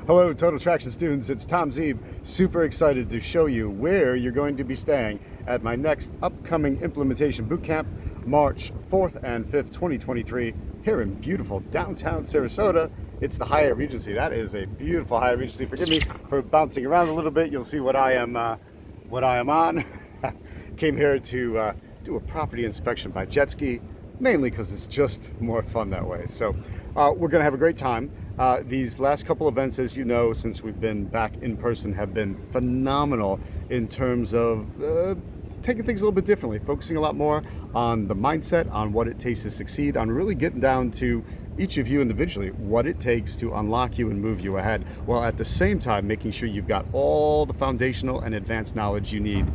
Hello, Total Traction students. It's Tom Zeeb. Super excited to show you where you're going to be staying at my next upcoming Implementation Bootcamp, March 4th and 5th, 2023, here in beautiful downtown Sarasota. It's the Hyatt Regency. That is a beautiful Hyatt Regency. Forgive me for bouncing around a little bit. You'll see what I am on. Came here to do a property inspection by jet ski, mainly because it's just more fun that way. So we're going to have a great time. These last couple events, as you know, since we've been back in person, have been phenomenal in terms of taking things a little bit differently, focusing a lot more on the mindset, on what it takes to succeed, on really getting down to each of you individually, what it takes to unlock you and move you ahead, while at the same time making sure you've got all the foundational and advanced knowledge you need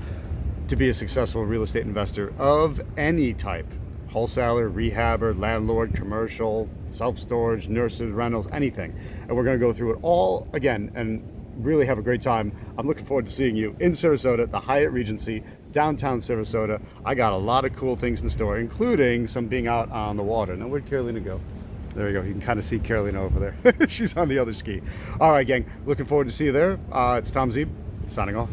to be a successful real estate investor of any type. Wholesaler, rehabber, landlord, commercial, self-storage, nurses, rentals, anything. And we're going to go through it all again and really have a great time. I'm looking forward to seeing you in Sarasota, the Hyatt Regency, downtown Sarasota. I got a lot of cool things in store, including some being out on the water. Now, where'd Carolina go? There you go. You can kind of see Carolina over there. She's on the other ski. All right, gang. Looking forward to see you there. It's Tom Zeeb, signing off.